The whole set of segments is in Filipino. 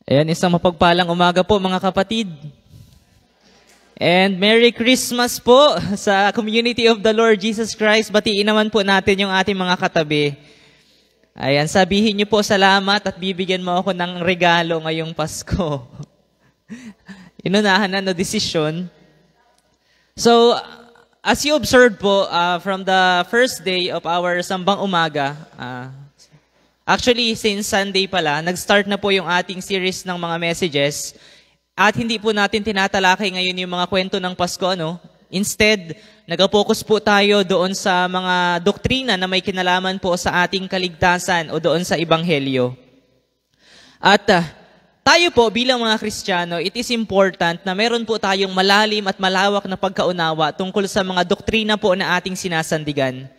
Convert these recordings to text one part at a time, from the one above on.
Ayan, isang mapagpalang umaga po mga kapatid. And Merry Christmas po sa Community of the Lord Jesus Christ. Batiin naman po natin yung ating mga katabi. Ayan, sabihin niyo po salamat at bibigyan mo ako ng regalo ngayong Pasko. Inunahan na no decision. So, as you observed po from the first day of our Sambang Umaga, actually, since Sunday pala, nag-start na po yung ating series ng mga messages at hindi po natin tinatalakay ngayon yung mga kwento ng Pasko, no? Instead, nag-focus po tayo doon sa mga doktrina na may kinalaman po sa ating kaligtasan o doon sa Ebanghelyo. At tayo po bilang mga Kristiyano, it is important na meron po tayong malalim at malawak na pagkaunawa tungkol sa mga doktrina po na ating sinasandigan.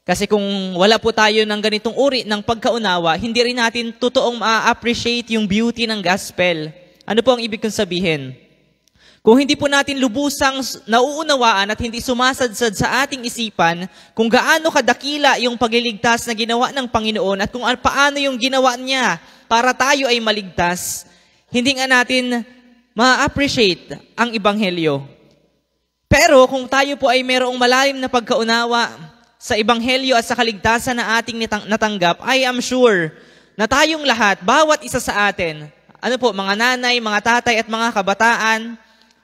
Kasi kung wala po tayo ng ganitong uri ng pagkaunawa, hindi rin natin totoong ma-appreciate yung beauty ng gospel. Ano po ang ibig kong sabihin? Kung hindi po natin lubusang nauunawaan at hindi sumasadsad sa ating isipan kung gaano kadakila yung pagliligtas na ginawa ng Panginoon at kung paano yung ginawa niya para tayo ay maligtas, hindi nga natin ma-appreciate ang Ebanghelyo. Pero kung tayo po ay mayroong malalim na pagkaunawa sa Ebanghelyo at sa kaligtasan na ating natanggap, I am sure na tayong lahat, bawat isa sa atin, mga nanay, mga tatay at mga kabataan,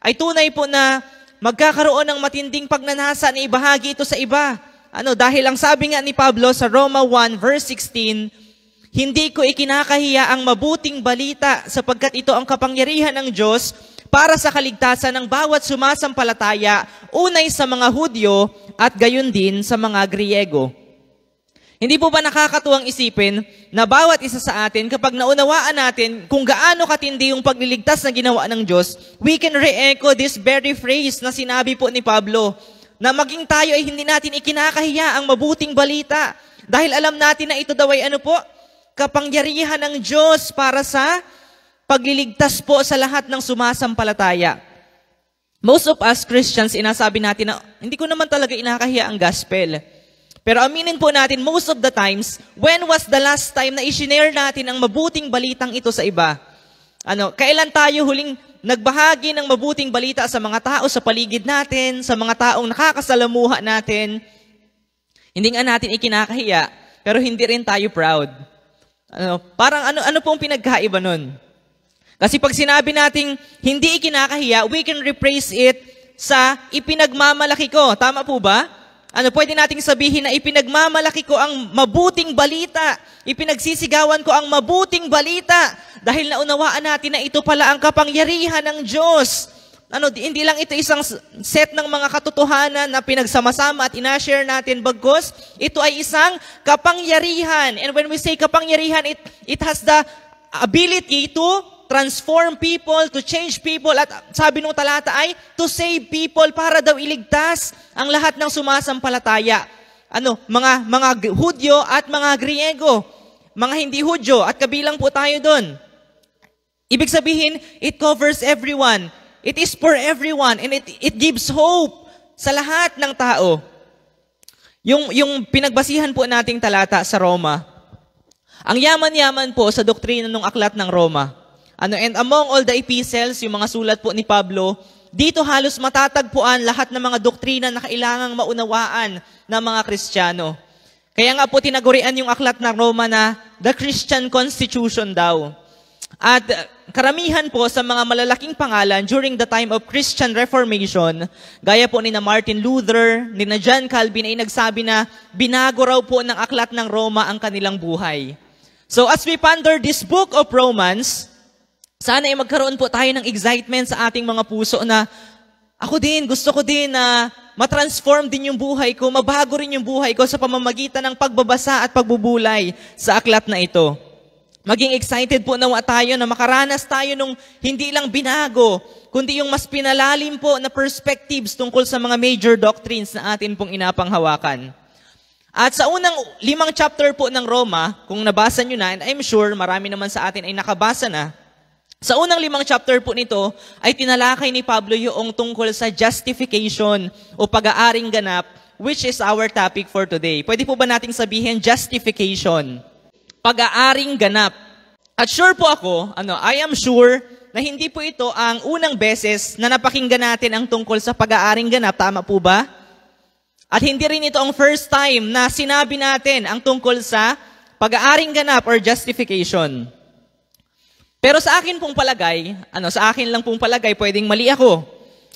ay tunay po na magkakaroon ng matinding pagnanasa na ibahagi ito sa iba. Dahil ang sabi nga ni Pablo sa Roma 1 verse 16, hindi ko ikinakahiya ang mabuting balita sapagkat ito ang kapangyarihan ng Diyos para sa kaligtasan ng bawat sumasampalataya, unay sa mga Hudyo at gayon din sa mga Griego. Hindi po ba nakakatuwang isipin na bawat isa sa atin, kapag naunawaan natin kung gaano katindi yung pagliligtas na ginawa ng Diyos, we can re-echo this very phrase na sinabi po ni Pablo, na maging tayo ay hindi natin ikinakahiya ang mabuting balita. Dahil alam natin na ito daw ay kapangyarihan ng Diyos para sa pagliligtas po sa lahat ng sumasampalataya. Most of us Christians, inasabi natin na hindi ko naman talaga inakahiya ang gospel. Pero aminin po natin, most of the times, when was the last time na i-share natin ang mabuting balitang ito sa iba? Kailan tayo huling nagbahagi ng mabuting balita sa mga tao sa paligid natin, sa mga taong nakakasalamuha natin? Hindi nga natin ikinakahiya, pero hindi rin tayo proud. Ano pong pinagkaiba nun? Kasi pag sinabi nating hindi ikinakahiya, we can rephrase it sa ipinagmamalaki ko. Tama po ba? Pwede nating sabihin na ipinagmamalaki ko ang mabuting balita. Ipinagsisigawan ko ang mabuting balita. Dahil naunawaan natin na ito pala ang kapangyarihan ng Diyos. Hindi lang ito isang set ng mga katotohanan na pinagsama-sama at ina-share natin, bagkus ito ay isang kapangyarihan. And when we say kapangyarihan, it has the ability to transform people, to change people, at sabi nung talata ay to save people, para daw iligtas ang lahat ng sumasampalataya. Mga Hudyo at mga Griego, mga hindi Hudyo, at kabilang po tayo doon. Ibig sabihin, it covers everyone. It is for everyone, and it gives hope sa lahat ng tao. Yung pinagbasihan po nating talata sa Roma, ang yaman-yaman po sa doktrina ng aklat ng Roma. And among all the epistles, yung mga sulat po ni Pablo, dito halos matatagpuan lahat ng mga doktrina na kailangang maunawaan ng mga Kristiyano. Kaya nga po tinagurian yung aklat ng Roma na the Christian Constitution daw. At karamihan po sa mga malalaking pangalan during the time of Christian Reformation, gaya po ni Martin Luther, ni John Calvin, ay nagsabi na binago raw po ng aklat ng Roma ang kanilang buhay. So as we ponder this book of Romans, sana ay magkaroon po tayo ng excitement sa ating mga puso na gusto ko din na matransform din yung buhay ko, mabago rin yung buhay ko sa pamamagitan ng pagbabasa at pagbubulay sa aklat na ito. Maging excited po nawa tayo na makaranas tayo nung hindi lang binago, kundi yung mas pinalalim po na perspectives tungkol sa mga major doctrines na atin pong inapanghawakan. At sa unang 5 chapter po ng Roma, kung nabasa nyo na, and I'm sure marami naman sa atin ay nakabasa na, sa unang 5 chapter po nito ay tinalakay ni Pablo yung tungkol sa justification o pag-aaring ganap, which is our topic for today. Pwede po ba nating sabihin justification? Pag-aaring ganap. At sure po ako, I am sure na hindi po ito ang unang beses na napakinggan natin ang tungkol sa pag-aaring ganap. Tama po ba? At hindi rin ito ang first time na sinabi natin ang tungkol sa pag-aaring ganap or justification. Pero sa akin pong palagay, sa akin lang pong palagay, pwedeng mali ako.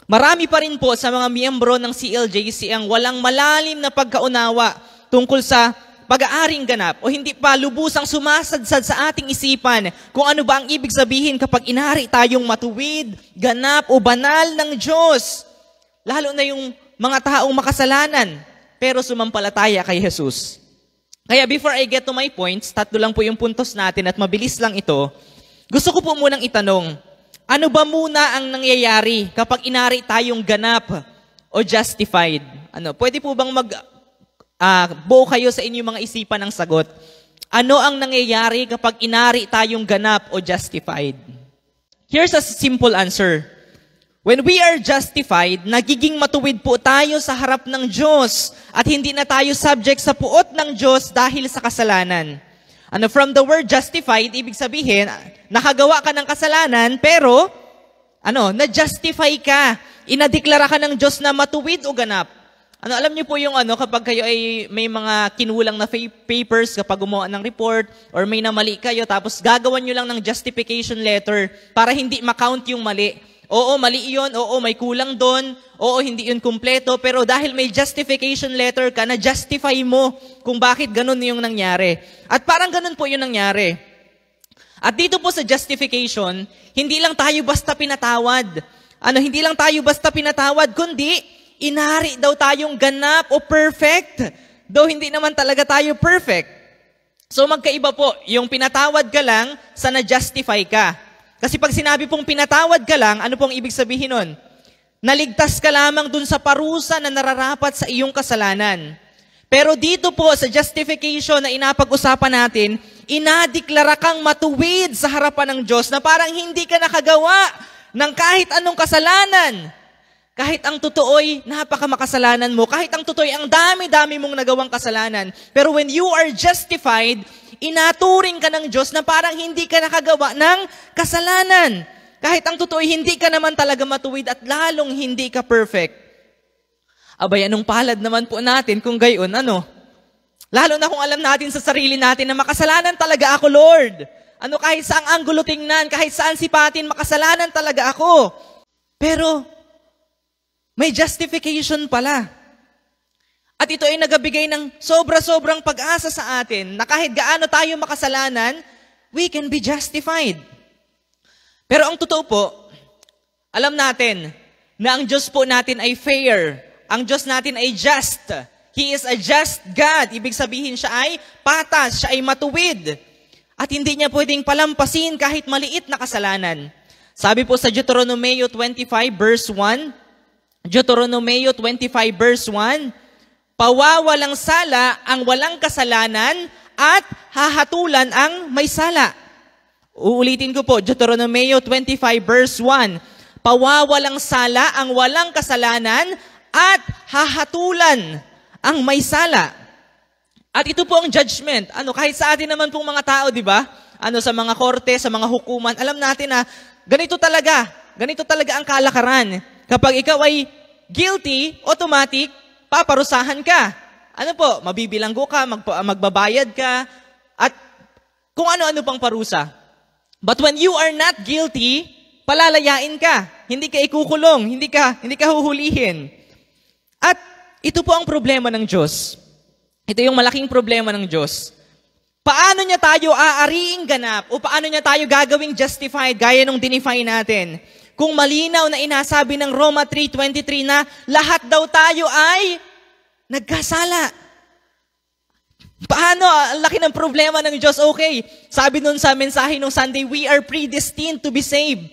Marami pa rin po sa mga miyembro ng CLJC ang walang malalim na pagkaunawa tungkol sa pag-aaring ganap o hindi pa lubusang sumasadsad sa ating isipan kung ano ba ang ibig sabihin kapag inari tayong matuwid, ganap o banal ng Diyos. Lalo na yung mga taong makasalanan pero sumampalataya kay Jesus. Kaya before I get to my points, 3 lang po yung puntos natin at mabilis lang ito. Gusto ko po munang itanong, ano ba muna ang nangyayari kapag inari tayong ganap o justified? Pwede po bang buo kayo sa inyong mga isipan ng sagot? Ano ang nangyayari kapag inari tayong ganap o justified? Here's a simple answer. When we are justified, nagiging matuwid po tayo sa harap ng Diyos at hindi na tayo subject sa puot ng Diyos dahil sa kasalanan. From the word justified, ibig sabihin, nakagawa ka ng kasalanan, pero, na-justify ka. Inadeklara ka ng Diyos na matuwid o ganap. Alam niyo po yung kapag kayo ay may mga kinulang na papers, kapag gumawa ng report, or may namali kayo, tapos gagawan nyo lang ng justification letter para hindi ma-count yung mali. Oo, mali yun. Oo, may kulang doon. Oo, hindi yun kumpleto. Pero dahil may justification letter ka, na-justify mo kung bakit ganun yung nangyari. At parang ganun po yung nangyari. At dito po sa justification, hindi lang tayo basta pinatawad. Hindi lang tayo basta pinatawad, kundi inari daw tayong ganap o perfect. Though hindi naman talaga tayo perfect. So magkaiba po, yung pinatawad ka lang sa na-justify ka. Kasi pag sinabi pong pinatawad ka lang, ano pong ibig sabihin nun? Naligtas ka lamang dun sa parusa na nararapat sa iyong kasalanan. Pero dito po sa justification na inapag-usapan natin, inadeklara kang matuwid sa harapan ng Diyos na parang hindi ka nakagawa ng kahit anong kasalanan. Kahit ang totoo'y napakamakasalanan mo, kahit ang totoo'y ang dami-dami mong nagawang kasalanan. Pero when you are justified, inaturing ka ng Diyos na parang hindi ka nakagawa ng kasalanan. Kahit ang totoo'y hindi ka naman talaga matuwid at lalong hindi ka perfect. Abay, anong palad naman po natin kung gayon, Lalo na kung alam natin sa sarili natin na makasalanan talaga ako, Lord. Kahit saang anggulo tingnan, kahit saan sipatin, makasalanan talaga ako. Pero may justification pala. At ito ay nagabigay ng sobra-sobrang pag-asa sa atin na kahit gaano tayo makasalanan, we can be justified. Pero ang totoo po, alam natin na ang Diyos po natin ay fair. Ang Diyos natin ay just. He is a just God. Ibig sabihin siya ay patas, siya ay matuwid. At hindi niya pwedeng palampasin kahit maliit na kasalanan. Sabi po sa Deuteronomio 25 verse 1, Deuteronomio 25 verse 1, pawawalang sala ang walang kasalanan at hahatulan ang may sala. Uulitin ko po, Deuteronomio 25 verse 1, pawawalang sala ang walang kasalanan at hahatulan ang may sala. At ito po ang judgment. Kahit sa atin naman pong mga tao, di ba? Sa mga korte, sa mga hukuman, alam natin na ganito talaga ang kalakaran. Kapag ikaw ay guilty, automatic, paparusahan ka. Mabibilanggo ka, magbabayad ka, at kung ano-ano pang parusa. But when you are not guilty, palalayain ka. Hindi ka ikukulong, hindi ka huhulihin. At ito po ang problema ng Diyos. Ito yung malaking problema ng Diyos. Paano niya tayo aariing ganap o paano niya tayo gagawing justified gaya nung dinefine natin? Kung malinaw na inasabi ng Roma 3:23 na lahat daw tayo ay nagkasala. Paano? Ang laki ng problema ng Diyos. Okay, sabi nun sa mensahe nung Sunday, we are predestined to be saved.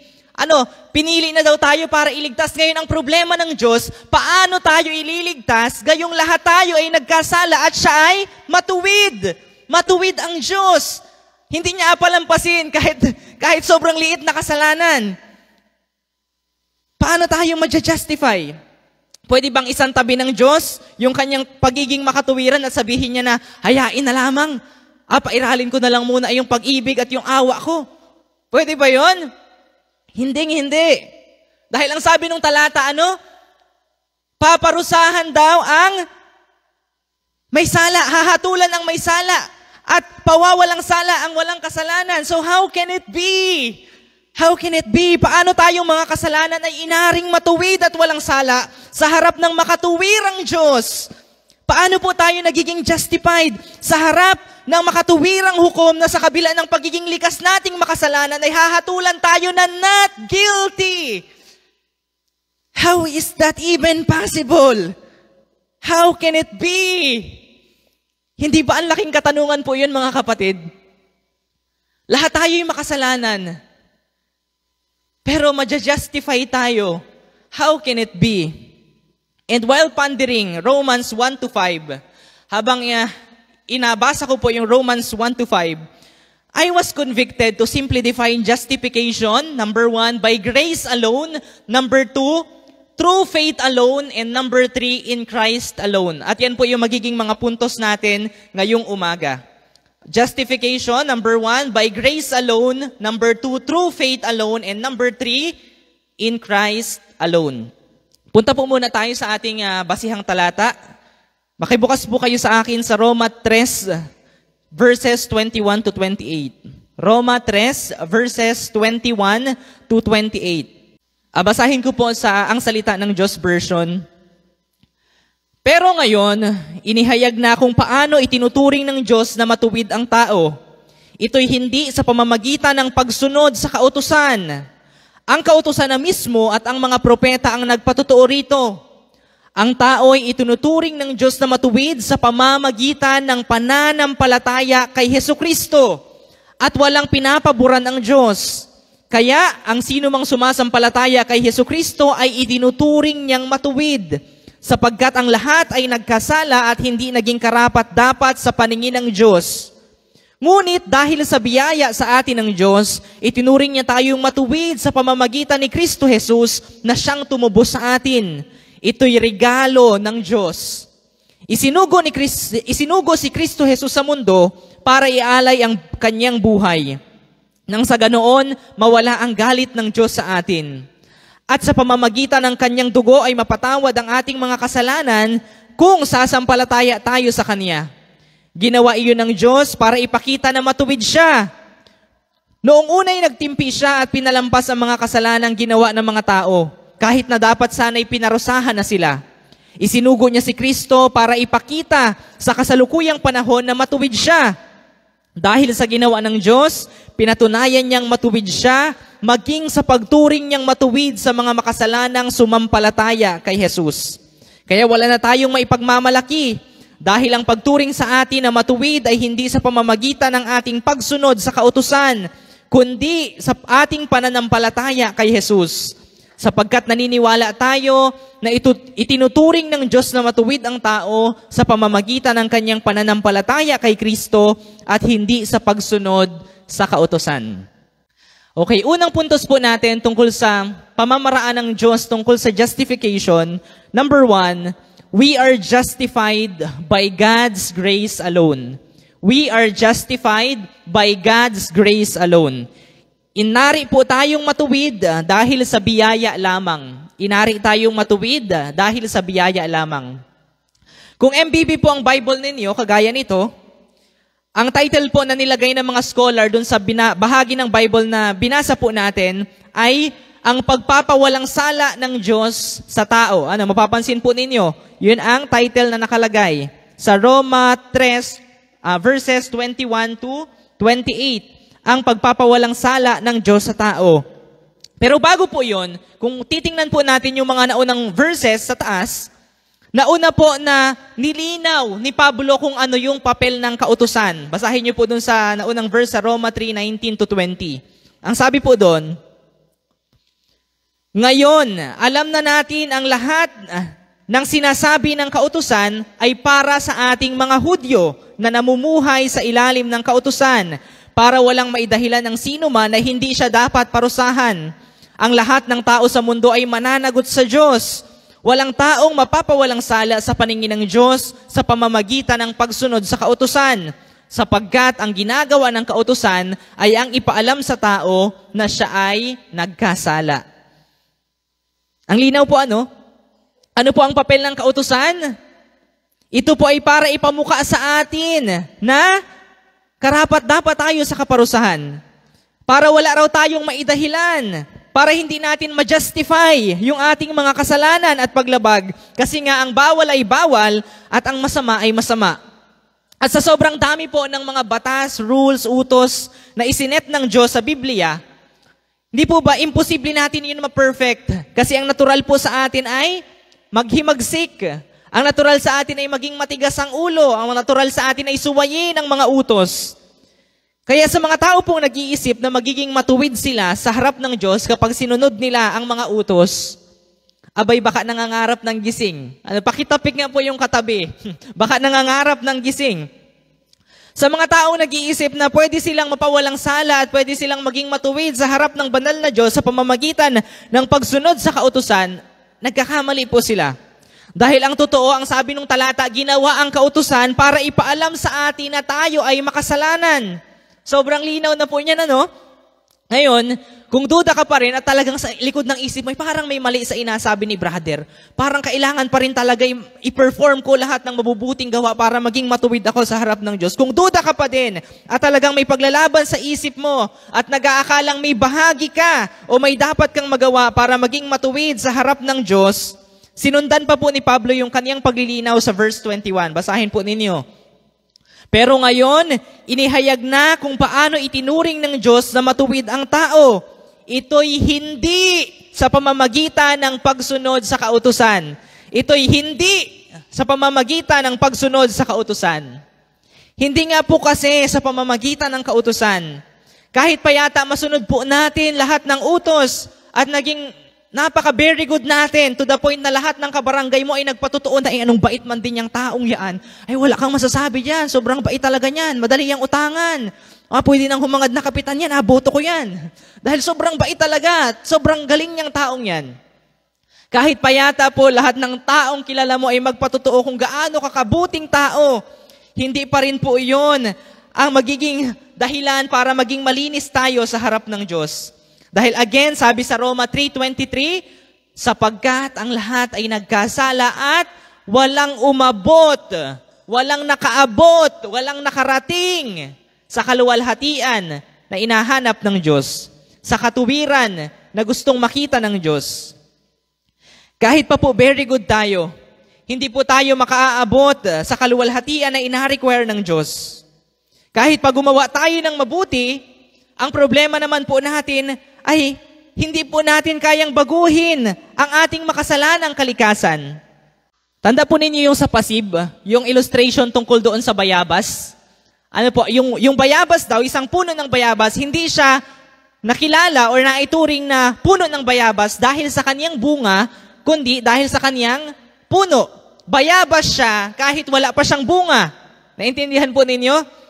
Pinili na daw tayo para iligtas. Ngayon ang problema ng Diyos, paano tayo ililigtas? Gayong lahat tayo ay nagkasala at siya ay matuwid. Matuwid ang Diyos. Hindi niya apalampasin kahit sobrang liit na kasalanan. Paano tayo ma-justify? Pwede bang isang tabi ng Diyos yung kanyang pagiging makatuwiran at sabihin niya na, hayain na lamang pairalin ko na lang muna yung pag-ibig at yung awa ko. Pwede ba yon? Hindi. Dahil ang sabi ng talata, paparusahan daw ang may sala, hahatulan ang may sala, at pawawalang sala ang walang kasalanan. So how can it be? How can it be? Paano tayong mga kasalanan ay inaring matuwid at walang sala sa harap ng makatuwirang Diyos? Paano po tayo nagiging justified sa harap ng makatuwirang hukom na sa kabila ng pagiging likas nating makasalanan ay hahatulan tayo na not guilty? How is that even possible? How can it be? Hindi ba ang laking katanungan po yun, mga kapatid? Lahat tayo yung makasalanan. Pero maja-justify tayo. How can it be? And while pondering Romans 1-5, habang inabasa ko po yung Romans 1-5, I was convicted to simply define justification, number 1, by grace alone, number 2, through faith alone, and number 3, in Christ alone. At yan po yung magiging mga puntos natin ngayong umaga. Justification, number 1, by grace alone, number 2, through faith alone, and number 3, in Christ alone. Punta po muna tayo sa ating basihang talata. Makibukas po kayo sa akin sa Roma 3, verses 21 to 28. Roma 3, verses 21 to 28. Basahin ko po sa ang salita ng Diyos version. Pero ngayon, inihayag na kung paano itinuturing ng Diyos na matuwid ang tao. Ito'y hindi sa pamamagitan ng pagsunod sa kautusan. Ang kautusan na mismo at ang mga propeta ang nagpatotoo rito. Ang tao'y itinuturing ng Diyos na matuwid sa pamamagitan ng pananampalataya kay Hesukristo at walang pinapaboran ang Diyos. Kaya, ang sino mang sumasampalataya kay Hesukristo ay itinuturing niyang matuwid, sapagkat ang lahat ay nagkasala at hindi naging karapat-dapat sa paningin ng Diyos. Ngunit dahil sa biyaya sa atin ng Diyos, itinuring niya tayong matuwid sa pamamagitan ni Kristo Jesus na siyang tumubos sa atin. Ito'y regalo ng Diyos. Isinugo si Kristo Jesus sa mundo para ialay ang kanyang buhay, nang sa ganoon mawala ang galit ng Diyos sa atin. At sa pamamagitan ng kanyang dugo ay mapatawad ang ating mga kasalanan kung sasampalataya tayo sa Kanya. Ginawa iyon ng Diyos para ipakita na matuwid siya. Noong unay nagtimpi siya at pinalampas ang mga kasalanang ginawa ng mga tao, kahit na dapat sana'y pinarusahan na sila. Isinugo niya si Kristo para ipakita sa kasalukuyang panahon na matuwid siya. Dahil sa ginawa ng Diyos, pinatunayan niyang matuwid siya, maging sa pagturing niyang matuwid sa mga makasalanang sumampalataya kay Jesus. Kaya wala na tayong maipagmamalaki, dahil ang pagturing sa atin na matuwid ay hindi sa pamamagitan ng ating pagsunod sa kautusan, kundi sa ating pananampalataya kay Jesus. Sapagkat naniniwala tayo na itinuturing ng Diyos na matuwid ang tao sa pamamagitan ng kanyang pananampalataya kay Kristo at hindi sa pagsunod sa kautusan. Okay, unang puntos po natin tungkol sa pamamaraan ng Diyos tungkol sa justification. Number 1, we are justified by God's grace alone. We are justified by God's grace alone. Inari po tayong matuwid dahil sa biyaya lamang. Inari tayong matuwid dahil sa biyaya lamang. Kung MBB po ang Bible ninyo, kagaya nito, ang title po na nilagay ng mga scholar dun sa bahagi ng Bible na binasa po natin ay ang pagpapawalang sala ng Diyos sa tao. Mapapansin po ninyo, yun ang title na nakalagay sa Roma 3, verses 21 to 28. Ang pagpapawalang sala ng Diyos sa tao. Pero bago po yun, kung titingnan po natin yung mga naunang verses sa taas, nauna po na nilinaw ni Pablo kung ano yung papel ng kautusan. Basahin niyo po dun sa naunang verse sa Roma 3:19 to 20. Ang sabi po dun, ngayon, alam na natin ang lahat ng sinasabi ng kautusan ay para sa ating mga Hudyo na namumuhay sa ilalim ng kautusan, para walang maidahilan ng sino man na hindi siya dapat parusahan. Ang lahat ng tao sa mundo ay mananagot sa Diyos. Walang taong mapapawalang sala sa paningin ng Diyos sa pamamagitan ng pagsunod sa kautusan, sapagkat ang ginagawa ng kautusan ay ang ipaalam sa tao na siya ay nagkasala. Ang linaw po ano? Ano po ang papel ng kautusan? Ito po ay para ipamuka sa atin na karapat-dapat tayo sa kaparusahan. Para wala raw tayong maidahilan. Para hindi natin ma-justify yung ating mga kasalanan at paglabag. Kasi nga ang bawal ay bawal at ang masama ay masama. At sa sobrang dami po ng mga batas, rules, utos na isinet ng Diyos sa Biblia, hindi po ba imposible natin yun ma-perfect? Kasi ang natural po sa atin ay maghimagsik. Ang natural sa atin ay maging matigas ang ulo. Ang natural sa atin ay suwayin ang mga utos. Kaya sa mga tao pong nag-iisip na magiging matuwid sila sa harap ng Diyos kapag sinunod nila ang mga utos, abay baka nangangarap ng gising. Pakitapik nga po yung katabi. Baka nangangarap ng gising. Sa mga taong nag-iisip na pwede silang mapawalang sala at pwede silang maging matuwid sa harap ng banal na Diyos sa pamamagitan ng pagsunod sa kautusan, nagkakamali po sila. Dahil ang totoo, ang sabi ng talata, ginawa ang kautusan para ipaalam sa atin na tayo ay makasalanan. Sobrang linaw na po niyan, ano? Ngayon, kung duda ka pa rin at talagang sa likod ng isip mo, parang may mali sa inasabi ni brother. Parang kailangan pa rin talaga i-perform ko lahat ng mabubuting gawa para maging matuwid ako sa harap ng Diyos. Kung duda ka pa din at talagang may paglalaban sa isip mo at nag-aakalang may bahagi ka o may dapat kang magawa para maging matuwid sa harap ng Diyos, sinundan pa po ni Pablo yung kaniyang paglilinaw sa verse 21. Basahin po ninyo. Pero ngayon, inihayag na kung paano itinuring ng Diyos na matuwid ang tao. Ito'y hindi sa pamamagitan ng pagsunod sa kautusan. Ito'y hindi sa pamamagitan ng pagsunod sa kautusan. Hindi nga po kasi sa pamamagitan ng kautusan. Kahit pa yata masunod po natin lahat ng utos at naging napaka-very good natin to the point na lahat ng kabarangay mo ay nagpatutuon na anong bait man din yung taong yan. Ay wala kang masasabi dyan. Sobrang bait talaga yan. Madali yung utangan. Pwede nang humangad na kapitan yan. Boto ko yan. Dahil sobrang bait talaga. Sobrang galing niyang taong yan. Kahit pa yata po lahat ng taong kilala mo ay magpatutuo kung gaano kakabuting tao, hindi pa rin po iyon ang magiging dahilan para maging malinis tayo sa harap ng Diyos. Dahil again, sabi sa Roma 3:23, sapagkat ang lahat ay nagkasala at walang umabot, walang nakaabot, walang nakarating sa kaluwalhatian na inahanap ng Diyos, sa katuwiran na gustong makita ng Diyos. Kahit pa po very good tayo, hindi po tayo makaaabot sa kaluwalhatian na ina-require ng Diyos. Kahit pa gumawa tayo ng mabuti, ang problema naman po natin ay hindi po natin kayang baguhin ang ating makasalanang kalikasan. Tanda po ninyo yung sa pasib, yung illustration tungkol doon sa bayabas. Ano po, yung bayabas daw, isang puno ng bayabas, hindi siya nakilala or naituring na puno ng bayabas dahil sa kaniyang bunga, kundi dahil sa kaniyang puno. Bayabas siya kahit wala pa siyang bunga. Naintindihan po ninyo?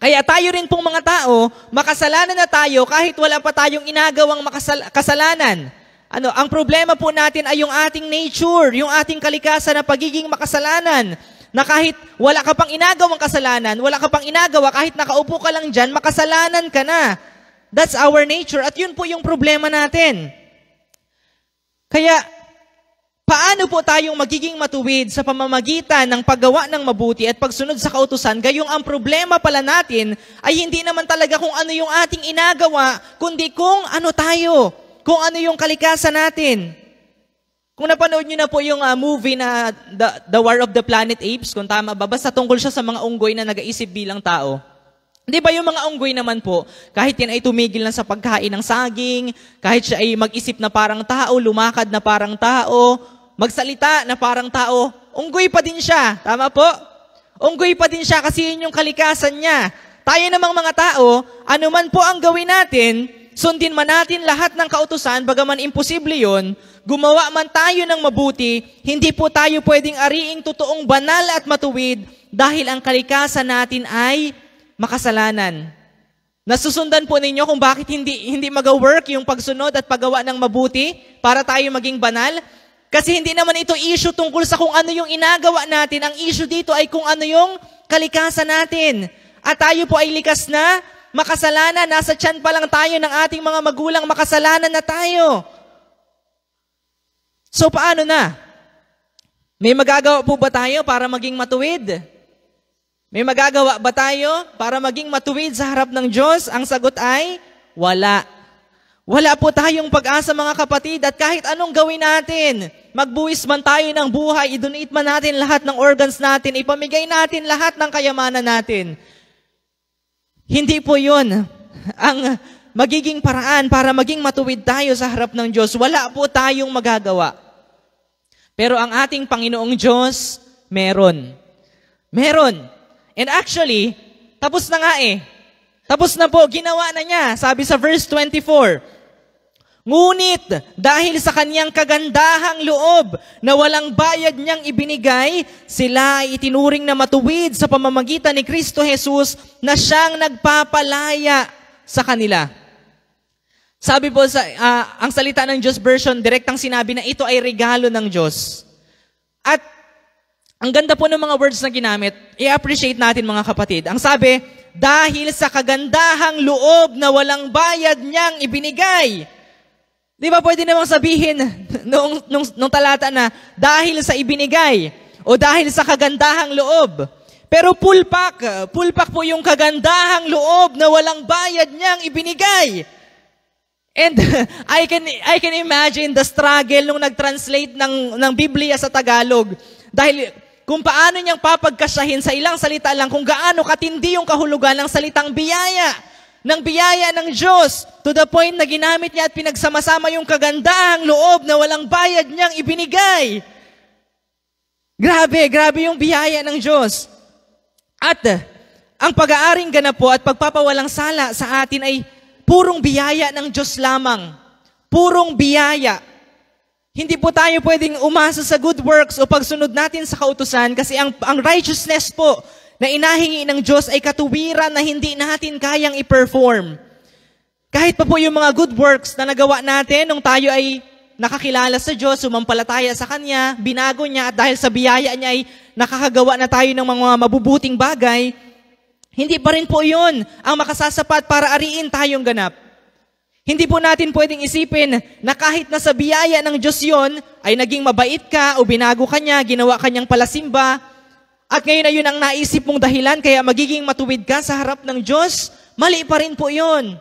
Kaya tayo rin pong mga tao, makasalanan na tayo kahit wala pa tayong inagawang kasalanan. Ang problema po natin ay yung ating nature, yung ating kalikasan na pagiging makasalanan. Na kahit wala ka pang inagawang kasalanan, wala ka pang inagawa, kahit nakaupo ka lang dyan, makasalanan ka na. That's our nature at yun po yung problema natin. Kaya, paano po tayong magiging matuwid sa pamamagitan ng paggawa ng mabuti at pagsunod sa kautusan, gayong ang problema pala natin ay hindi naman talaga kung ano yung ating inagawa, kundi kung ano tayo, kung ano yung kalikasan natin. Kung napanood nyo na po yung movie na The War of the Planet Apes, kung tama ba, basta tungkol siya sa mga unggoy na nag-iisip bilang tao. Di ba yung mga unggoy naman po, kahit yan ay tumigil na sa pagkain ng saging, kahit siya ay mag-isip na parang tao, lumakad na parang tao, magsalita na parang tao, unggoy pa din siya. Tama po? Unggoy pa din siya kasi yun yung kalikasan niya. Tayo namang mga tao, anuman po ang gawin natin, sundin man natin lahat ng kautusan, bagaman imposible yun, gumawa man tayo ng mabuti, hindi po tayo pwedeng ariing totoong banal at matuwid dahil ang kalikasan natin ay makasalanan. Nasusundan po ninyo kung bakit hindi mag-work yung pagsunod at paggawa ng mabuti para tayo maging banal? Kasi hindi naman ito issue tungkol sa kung ano yung inagawa natin. Ang issue dito ay kung ano yung kalikasan natin. At tayo po ay likas na makasalanan. Nasa tiyan pa lang tayo ng ating mga magulang, makasalanan na tayo. So paano na? May magagawa po ba tayo para maging matuwid? May magagawa ba tayo para maging matuwid sa harap ng Diyos? Ang sagot ay, wala. Wala po tayong pag-asa mga kapatid, at kahit anong gawin natin, magbuwis man tayo ng buhay, i-donate man natin lahat ng organs natin, ipamigay natin lahat ng kayamanan natin. Hindi po yun ang magiging paraan para maging matuwid tayo sa harap ng Diyos. Wala po tayong magagawa. Pero ang ating Panginoong Diyos, meron. Meron. And actually, tapos na nga eh. Tapos na po, ginawa na niya. Sabi sa verse 24, ngunit dahil sa kanyang kagandahang loob na walang bayad niyang ibinigay, sila ay itinuring na matuwid sa pamamagitan ni Kristo Jesus na siyang nagpapalaya sa kanila. Sabi po sa ang salita ng Diyos version, direktang sinabi na ito ay regalo ng Diyos. At ang ganda po ng mga words na ginamit, i-appreciate natin mga kapatid. Ang sabi, dahil sa kagandahang loob na walang bayad niyang ibinigay. Di ba pwede namang sabihin nung talata na dahil sa ibinigay o dahil sa kagandahang loob. Pero pulpak po yung kagandahang loob na walang bayad niyang ibinigay. And I can imagine the struggle nung nag-translate ng Biblia sa Tagalog. Dahil kung paano niyang papagkasyahin sa ilang salita lang kung gaano katindi yung kahulugan ng salitang biyaya, ng biyaya ng Diyos, to the point na ginamit niya at pinagsama-sama yung kagandahang loob na walang bayad niyang ibinigay. Grabe yung biyaya ng Diyos. At ang pag-aaring ganap po at pagpapawalang sala sa atin ay purong biyaya ng Diyos lamang. Purong biyaya. Hindi po tayo pwedeng umasa sa good works o pagsunod natin sa kautusan kasi ang righteousness po na inahingi ng Diyos ay katuwiran na hindi natin kayang i-perform. Kahit pa po yung mga good works na nagawa natin nung tayo ay nakakilala sa Diyos, sumampalataya sa Kanya, binago niya at dahil sa biyaya niya ay nakakagawa na tayo ng mga mabubuting bagay, hindi pa rin po yun ang makasasapat para ariin tayong ganap. Hindi po natin pwedeng isipin na kahit nasa biyaya ng Diyos yun, ay naging mabait ka o binago ka niya, ginawa kanyang palasimba, at ngayon na yun ang naisip mong dahilan kaya magiging matuwid ka sa harap ng Diyos, mali pa rin po yun.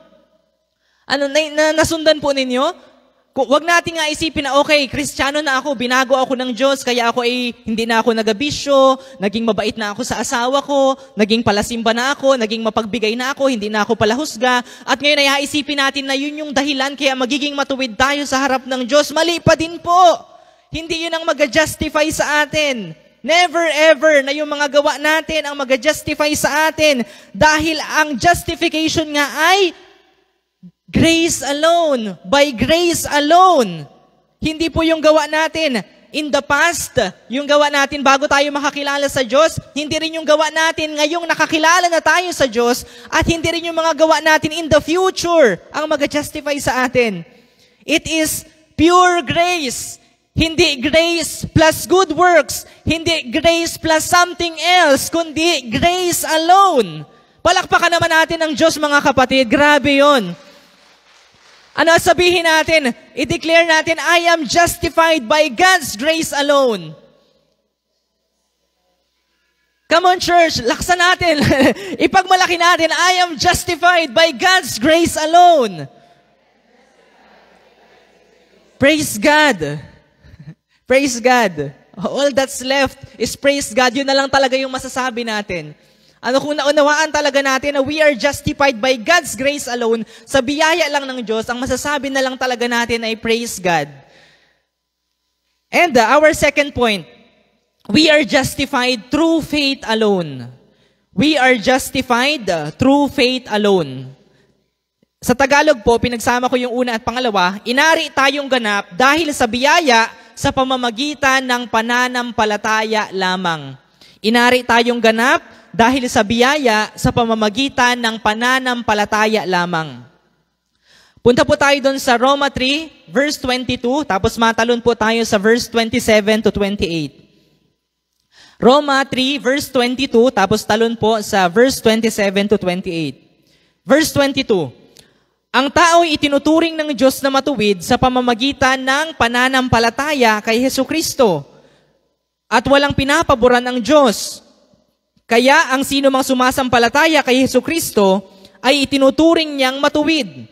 Nasundan po ninyo? Huwag natin nga isipin na okay, Kristiyano na ako, binago ako ng Diyos, kaya ako ay hindi na ako nagabisyo, naging mabait na ako sa asawa ko, naging palasimba na ako, naging mapagbigay na ako, hindi na ako palahusga, at ngayon ay isipin natin na yun yung dahilan kaya magiging matuwid tayo sa harap ng Diyos. Mali pa din po. Hindi yun ang mag-justify sa atin. Never ever na yung mga gawa natin ang mag-justify sa atin dahil ang justification nga ay grace alone, by grace alone. Hindi po yung gawa natin in the past, yung gawa natin bago tayo makakilala sa Diyos, hindi rin yung gawa natin ngayong nakakilala na tayo sa Diyos, at hindi rin yung mga gawa natin in the future ang mag-justify sa atin. It is pure grace. Hindi grace plus good works, hindi grace plus something else, kundi grace alone. Palakpakan naman natin ang Diyos mga kapatid, grabe yun. Ano sabihin natin? I-declare natin, I am justified by God's grace alone. Come on church, laksan natin. Ipagmalaki natin, I am justified by God's grace alone. Praise God. Praise God. All that's left is praise God. Yun na lang talaga yung masasabi natin. Kung naunawaan talaga natin na we are justified by God's grace alone, sa biyaya lang ng Diyos, ang masasabi na lang talaga natin ay praise God. And our second point, we are justified through faith alone. We are justified through faith alone. Sa Tagalog po, pinagsama ko yung una at pangalawa, inari tayong ganap dahil sa biyaya sa pamamagitan ng pananampalataya lamang. Inari tayong ganap dahil sa biyaya sa pamamagitan ng pananampalataya lamang. Punta po tayo doon sa Roma 3, verse 22, tapos matalon po tayo sa verse 27 to 28. Roma 3, verse 22, tapos talon po sa verse 27 to 28. Verse 22, ang tao'y itinuturing ng Diyos na matuwid sa pamamagitan ng pananampalataya kay Hesukristo at walang pinapaboran ang Diyos. Kaya ang sino mang sumasampalataya kay Hesukristo ay itinuturing niyang matuwid.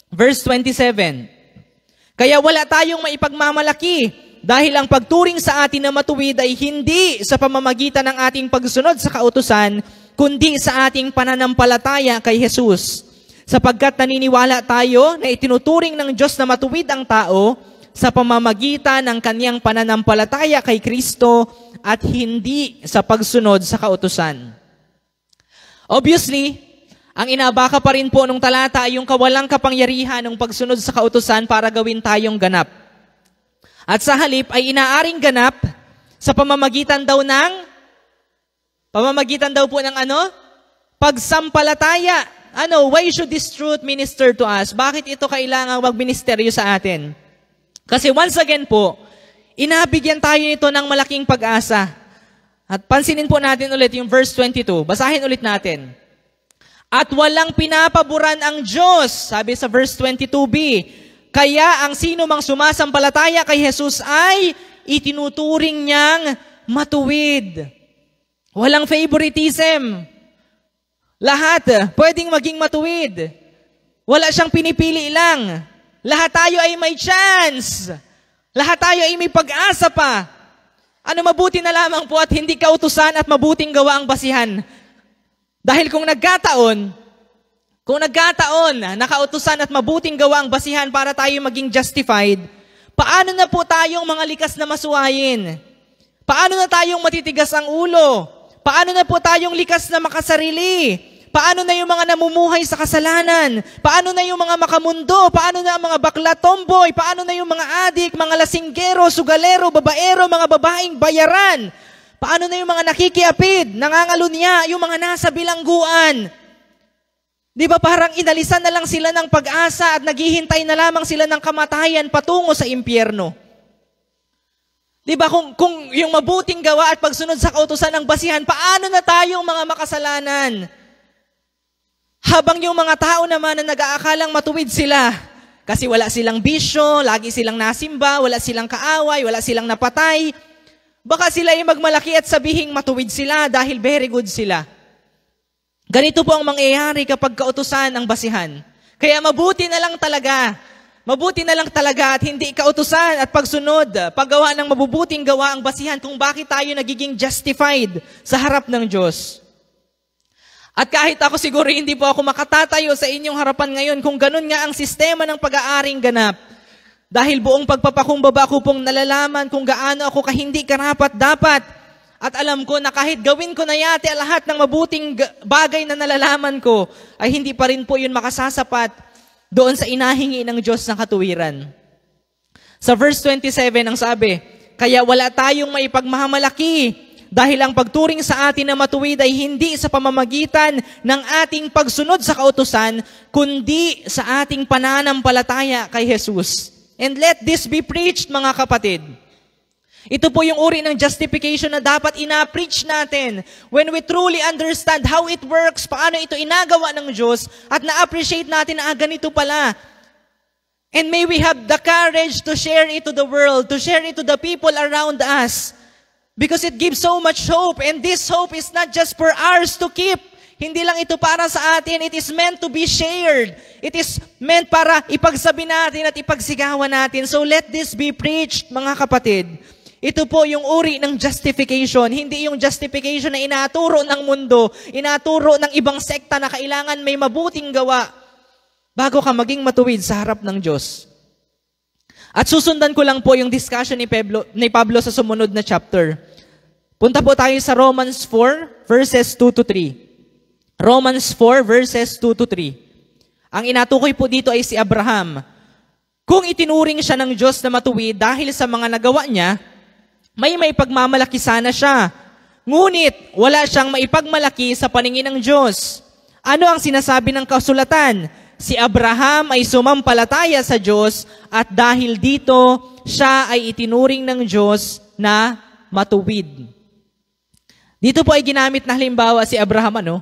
Verse 27, kaya wala tayong maipagmamalaki dahil ang pagturing sa atin na matuwid ay hindi sa pamamagitan ng ating pagsunod sa kautusan, kundi sa ating pananampalataya kay Jesus. Sapagkat naniniwala tayo na itinuturing ng Diyos na matuwid ang tao sa pamamagitan ng kanyang pananampalataya kay Kristo at hindi sa pagsunod sa kautusan. Obviously, ang inabaka pa rin po nung talata ay yung kawalang kapangyarihan ng pagsunod sa kautusan para gawin tayong ganap. At sa halip ay inaaring ganap sa pamamagitan daw po ng ano? Pagsampalataya. Ano, why should this truth minister to us? Bakit ito kailangang magministeryo sa atin? Kasi once again po, inabigyan tayo nito ng malaking pag-asa. At pansinin po natin ulit yung verse 22. Basahin ulit natin. At walang pinapaboran ang Diyos, sabi sa verse 22b, kaya ang sino mang sumasampalataya kay Jesus ay itinuturing niyang matuwid. Walang favoritism. Lahat pwedeng maging matuwid. Wala siyang pinipili lang. Lahat tayo ay may chance. Lahat tayo ay may pag-asa pa. Ano mabuti na lamang po at hindi kautusan at mabuting gawa ang basihan. Dahil kung nagkataon, nakautusan at mabuting gawa ang basihan para tayo maging justified, paano na po tayong mga likas na masuwayin? Paano na tayong matitigas ang ulo? Paano na po tayong likas na makasarili? Paano na yung mga namumuhay sa kasalanan? Paano na yung mga makamundo? Paano na ang mga bakla tomboy? Paano na yung mga adik, mga lasinggero, sugalero, babaero, mga babaeng bayaran? Paano na yung mga nakikiapid, nangangalunya, yung mga nasa bilangguan? Di ba parang inalisan na lang sila ng pag-asa at naghihintay na lamang sila ng kamatayan patungo sa impyerno? Di ba kung yung mabuting gawa at pagsunod sa kautusan ng basihan, paano na tayong mga makasalanan? Habang yung mga tao naman na nag-aakalang matuwid sila, kasi wala silang bisyo, lagi silang nasimba, wala silang kaaway, wala silang napatay, baka sila ay magmalaki at sabihing matuwid sila dahil very good sila. Ganito po ang mangyayari kapag kautusan ang basihan. Kaya mabuti na lang talaga at hindi kautusan at pagsunod, paggawa ng mabubuting gawa ang basihan kung bakit tayo nagiging justified sa harap ng Diyos. At kahit ako siguro hindi po ako makatatayo sa inyong harapan ngayon kung ganun nga ang sistema ng pag-aaring ganap. Dahil buong pagpapakumbaba ko pong nalalaman kung gaano ako kahindi karapat-dapat. At alam ko na kahit gawin ko na yate lahat ng mabuting bagay na nalalaman ko, ay hindi pa rin po yun makasasapat doon sa inahingi ng Diyos ng katuwiran. Sa verse 27 ang sabi, kaya wala tayong maipagmamalaki dahil ang pagturing sa atin na matuwid ay hindi sa pamamagitan ng ating pagsunod sa kautusan, kundi sa ating pananampalataya kay Jesus. And let this be preached, mga kapatid. Ito po yung uri ng justification na dapat ina-preach natin when we truly understand how it works, paano ito inagawa ng Diyos, at na-appreciate natin na ganito pala. And may we have the courage to share it to the world, to share it to the people around us. Because it gives so much hope, and this hope is not just for ours to keep. Hindi lang ito para sa atin, it is meant to be shared. It is meant para ipagsabi natin at ipagsigawan natin. So let this be preached, mga kapatid. Ito po yung uri ng justification, hindi yung justification na inaturo ng mundo, inaturo ng ibang sekta na kailangan may mabuting gawa bago ka maging matuwid sa harap ng Diyos. At susundan ko lang po yung discussion ni Pablo sa sumunod na chapter. Punta po tayo sa Romans 4, verses 2 to 3. Romans 4, verses 2 to 3. Ang inatukoy po dito ay si Abraham. Kung itinuring siya ng Diyos na matuwid dahil sa mga nagawa niya, may maipagmamalaki sana siya. Ngunit wala siyang maipagmalaki sa paningin ng Diyos. Ano ang sinasabi ng kasulatan? Si Abraham ay sumampalataya sa Diyos at dahil dito, siya ay itinuring ng Diyos na matuwid. Dito po ay ginamit na halimbawa si Abraham, ano?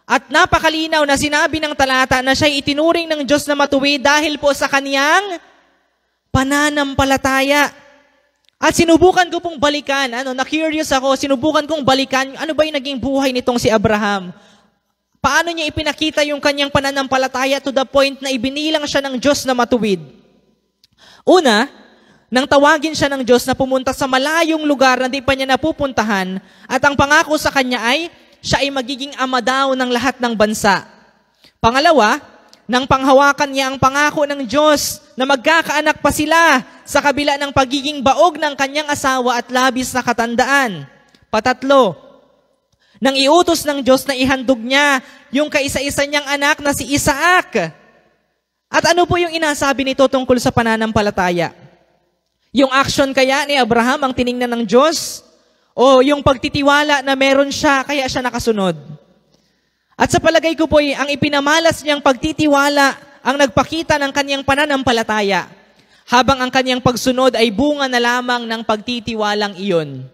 At napakalinaw na sinabi ng talata na siya'y itinuring ng Diyos na matuwid dahil po sa kaniyang pananampalataya. At sinubukan ko pong balikan, na-curious ako, sinubukan kong balikan, ano ba yung naging buhay nitong si Abraham? Paano niya ipinakita yung kanyang pananampalataya to the point na ibinilang siya ng Diyos na matuwid? Una, nang tawagin siya ng Diyos na pumunta sa malayong lugar na di pa niya napupuntahan, at ang pangako sa kanya ay, siya ay magiging ama daw ng lahat ng bansa. Pangalawa, nang panghawakan niya ang pangako ng Diyos na magkakaanak pa sila sa kabila ng pagiging baog ng kanyang asawa at labis na katandaan. Patatlo, nang iutos ng Diyos na ihandog niya yung kaisa-isa niyang anak na si Isaac. At ano po yung inasabi nito tungkol sa pananampalataya? Yung action kaya ni Abraham ang tiningnan ng Diyos? O yung pagtitiwala na meron siya kaya siya nakasunod? At sa palagay ko po, ang ipinamalas niyang pagtitiwala ang nagpakita ng kanyang pananampalataya, habang ang kanyang pagsunod ay bunga na lamang ng pagtitiwalang iyon.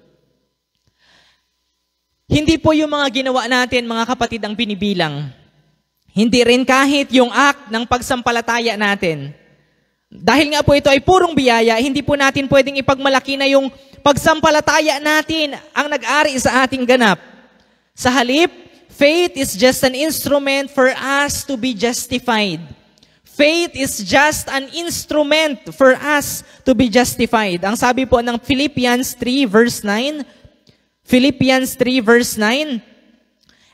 Hindi po yung mga ginawa natin, mga kapatid, ang binibilang. Hindi rin kahit yung act ng pagsampalataya natin. Dahil nga po ito ay purong biyaya, hindi po natin pwedeng ipagmalaki na yung pagsampalataya natin ang nag-ari sa ating ganap. Sa halip, faith is just an instrument for us to be justified. Faith is just an instrument for us to be justified. Ang sabi po ng Philippians 3 verse 9, Philippians 3 verse 9,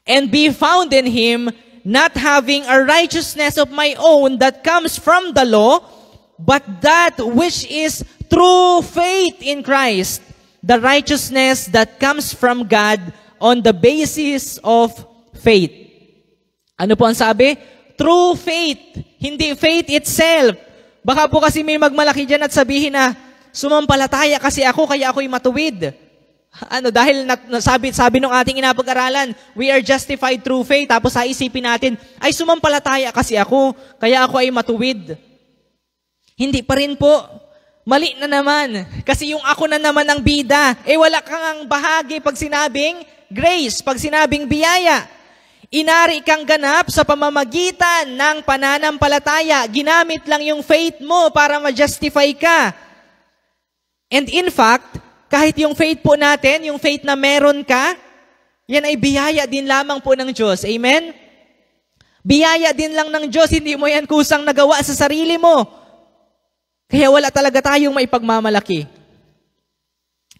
and be found in Him, not having a righteousness of my own that comes from the law, but that which is through faith in Christ, the righteousness that comes from God on the basis of faith. Ano po ang sabi? True faith, hindi faith itself. Baka po kasi may magmalaki dyan at sabihin na, sumampalataya kasi ako, kaya ako'y matuwid. Dahil sabi nung ating inapag-aralan, we are justified through faith, tapos isipin natin, ay sumampalataya kasi ako, kaya ako ay matuwid. Hindi pa rin po. Mali na naman. Kasi yung ako na naman ang bida, wala kang bahagi pag sinabing grace, pag sinabing biyaya. Inari kang ganap sa pamamagitan ng pananampalataya. Ginamit lang yung faith mo para ma-justify ka. And in fact, kahit yung faith po natin, yung faith na meron ka, yan ay biyaya din lamang po ng Diyos. Amen? Biyaya din lang ng Diyos, hindi mo yan kusang nagawa sa sarili mo. Kaya wala talaga tayong maipagmamalaki.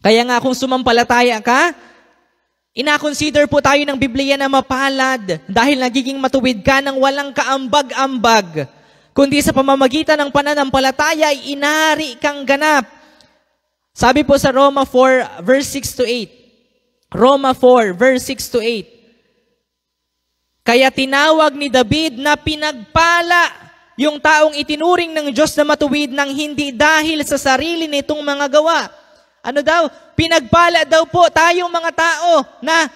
Kaya nga kung sumampalataya ka, ina-consider po tayo ng Biblia na mapalad dahil nagiging matuwid ka ng walang kaambag-ambag, kundi sa pamamagitan ng pananampalataya ay inari kang ganap. Sabi po sa Roma 4 verse 6 to 8. Roma 4 verse 6 to 8. Kaya tinawag ni David na pinagpala yung taong itinuring ng Diyos na matuwid ng hindi dahil sa sarili nitong mga gawa. Ano daw? Pinagpala daw po tayong mga tao na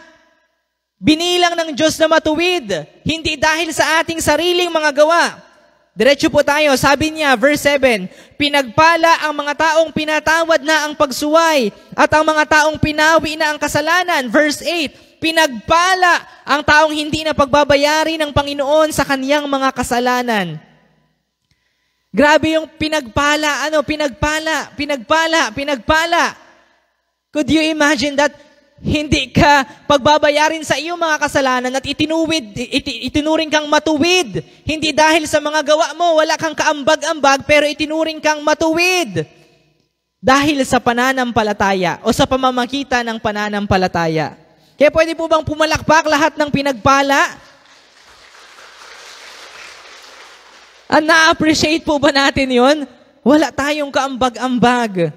binilang ng Diyos na matuwid, hindi dahil sa ating sariling mga gawa. Diretso po tayo, sabi niya, verse 7, pinagpala ang mga taong pinatawad na ang pagsuway at ang mga taong pinawi na ang kasalanan. Verse 8, pinagpala ang taong hindi na pagbabayari ng Panginoon sa kaniyang mga kasalanan. Grabe yung pinagpala, pinagpala. Could you imagine that hindi ka pagbabayarin sa iyong mga kasalanan at itinuring kang matuwid. Hindi dahil sa mga gawa mo, wala kang kaambag-ambag, pero itinuring kang matuwid. Dahil sa pananampalataya o sa pamamagitan ng pananampalataya. Kaya pwede po bang pumalakpak lahat ng pinagpala? Na-appreciate po ba natin yon? Wala tayong kaambag-ambag.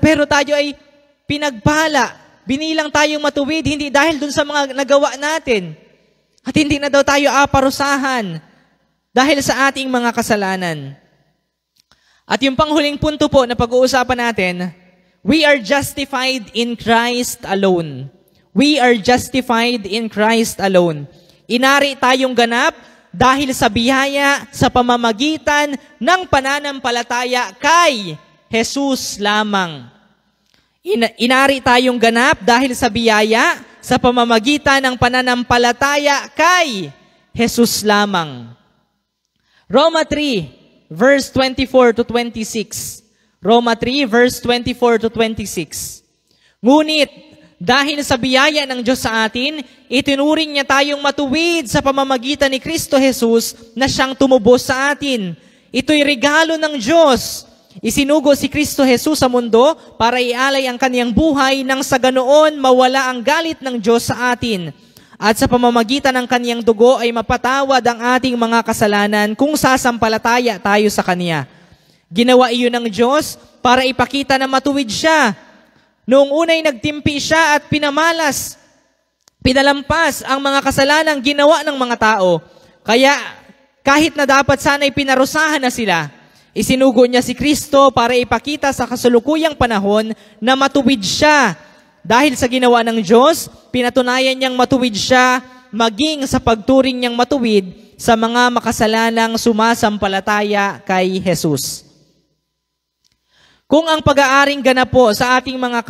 Pero tayo ay pinagpala. Binilang tayong matuwid, hindi dahil dun sa mga nagawa natin. At hindi na daw tayo aparusahan dahil sa ating mga kasalanan. At yung panghuling punto po na pag-uusapan natin, we are justified in Christ alone. We are justified in Christ alone. Inari tayong ganap dahil sa biyaya sa pamamagitan ng pananampalataya kay Jesus lamang. Inari tayong ganap dahil sa biyaya sa pamamagitan ng pananampalataya kay Jesus lamang. Roma 3, verse 24 to 26. Roma 3, verse 24 to 26. Ngunit, dahil sa biyaya ng Diyos sa atin, itinuring niya tayong matuwid sa pamamagitan ni Kristo Jesus na siyang tumubos sa atin. Ito'y regalo ng Diyos. Isinugo si Kristo Jesus sa mundo para ialay ang kaniyang buhay nang sa ganoon mawala ang galit ng Diyos sa atin. At sa pamamagitan ng kaniyang dugo ay mapatawad ang ating mga kasalanan kung sasampalataya tayo sa Kaniya. Ginawa iyon ng Diyos para ipakita na matuwid siya. Noong unay nagtimpi siya at pinalampas ang mga kasalanang ginawa ng mga tao. Kaya kahit na dapat sana'y pinarusahan na sila, isinugo niya si Kristo para ipakita sa kasalukuyang panahon na matuwid siya. Dahil sa ginawa ng Diyos, pinatunayan niyang matuwid siya maging sa pagturing niyang matuwid sa mga makasalanang sumasampalataya kay Jesus. Kung ang pag-aaring ganap po sa ating mga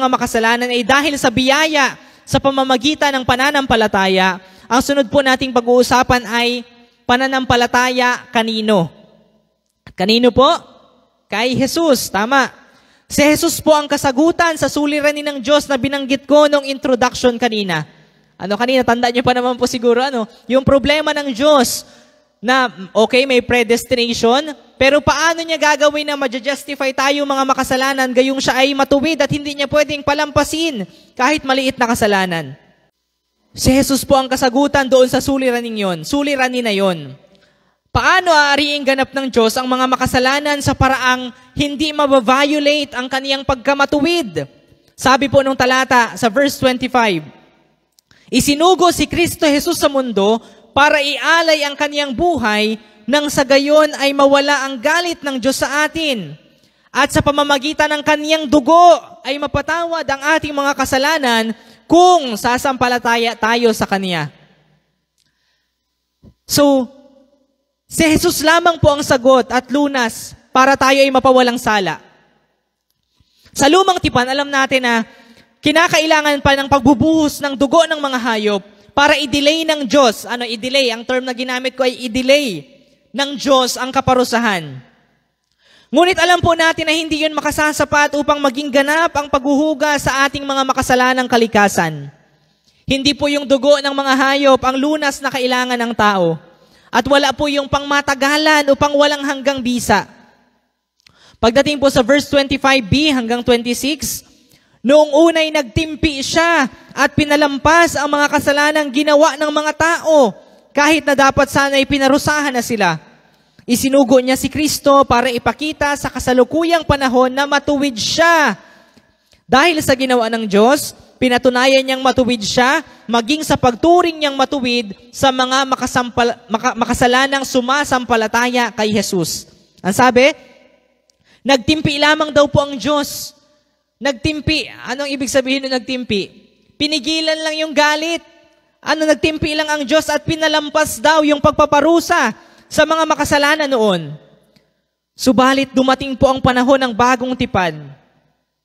makasalanan ay dahil sa biyaya sa pamamagitan ng pananampalataya, ang sunod po nating pag-uusapan ay pananampalataya kanino? Kanino po? Kay Jesus, tama. Si Jesus po ang kasagutan sa suliranin ng Diyos na binanggit ko nung introduction kanina. Kanina, tanda niyo pa naman po siguro, yung problema ng Diyos na, okay, may predestination, pero paano niya gagawin na ma-justify tayo mga makasalanan gayong siya ay matuwid at hindi niya pwedeng palampasin kahit maliit na kasalanan? Si Jesus po ang kasagutan doon sa suliranin na yon. Paano aariing ganap ng Diyos ang mga makasalanan sa paraang hindi mabaviolate ang kaniyang pagkamatuwid? Sabi po nung talata sa verse 25, isinugo si Kristo Jesus sa mundo para ialay ang kaniyang buhay nang sa gayon ay mawala ang galit ng Diyos sa atin. At sa pamamagitan ng kaniyang dugo ay mapatawad ang ating mga kasalanan kung sasampalataya tayo sa Kaniya. So, si Jesus lamang po ang sagot at lunas para tayo ay mapawalang sala. Sa lumang tipan, alam natin na kinakailangan pa ng pagbubuhos ng dugo ng mga hayop para i-delay ng Diyos. I-delay? Ang term na ginamit ko ay i-delay ng Diyos ang kaparusahan. Ngunit alam po natin na hindi yun makasasapat upang maging ganap ang paghuhuga sa ating mga makasalanang kalikasan. Hindi po yung dugo ng mga hayop ang lunas na kailangan ng tao. At wala po yung pangmatagalan o pang walang hanggang bisa. Pagdating po sa verse 25b hanggang 26, noong unay nagtimpi siya at pinalampas ang mga kasalanang ginawa ng mga tao, kahit na dapat sana'y pinarusahan na sila. Isinugo niya si Kristo para ipakita sa kasalukuyang panahon na matuwid siya. Dahil sa ginawa ng Diyos, pinatunayan niyang matuwid siya, maging sa pagturing niyang matuwid sa mga makasalanang sumasampalataya kay Jesus. Ang sabi, nagtimpi lamang daw po ang Diyos. Nagtimpi. Anong ibig sabihin ng nagtimpi? Pinigilan lang yung galit. Nagtimpi lang ang Diyos at pinalampas daw yung pagpaparusa sa mga makasalanan noon. Subalit dumating po ang panahon ng bagong tipan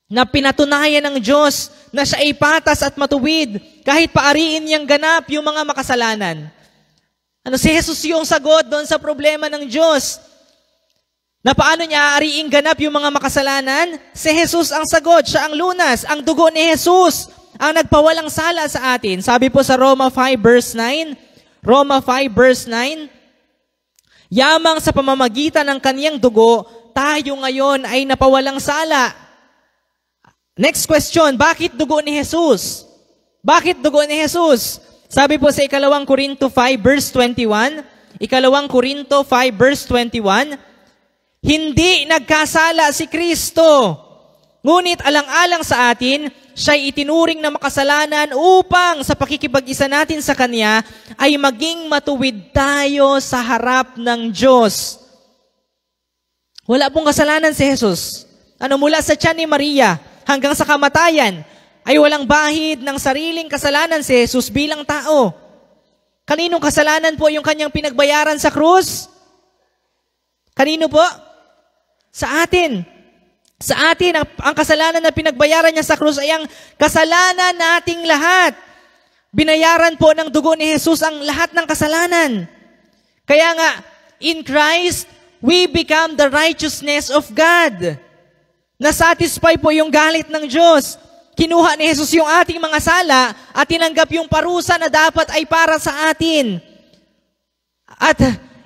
na pinatunayan ng Diyos na siya ay patas at matuwid kahit paariin niyang ganap yung mga makasalanan. Si Jesus yung sagot doon sa problema ng Diyos. Na paano niya aariing ganap yung mga makasalanan? Si Jesus ang sagot, siya ang lunas, ang dugo ni Jesus ang nagpawalang sala sa atin. Sabi po sa Roma 5 verse 9, Roma 5 verse 9, yamang sa pamamagitan ng kaniyang dugo, tayo ngayon ay napawalang sala. Next question, bakit dugo ni Jesus? Bakit dugo ni Jesus? Sabi po sa 2 Korinto 5 verse 21, 2 Korinto 5 verse 21, hindi nagkasala si Kristo. Ngunit alang-alang sa atin, siya'y itinuring na makasalanan upang sa pakikipag-isa natin sa Kanya ay maging matuwid tayo sa harap ng Diyos. Wala pong kasalanan si Jesus. Mula sa tiyan ni Maria hanggang sa kamatayan, ay walang bahid ng sariling kasalanan si Jesus bilang tao. Kaninong kasalanan po yung Kanyang pinagbayaran sa krus? Kanino po? Sa atin. Sa atin, ang kasalanan na pinagbayaran niya sa krus ay ang kasalanan nating lahat. Binayaran po ng dugo ni Jesus ang lahat ng kasalanan. Kaya nga, in Christ, we become the righteousness of God. Nasatisfy po yung galit ng Diyos. Kinuha ni Jesus yung ating mga sala at tinanggap yung parusa na dapat ay para sa atin. At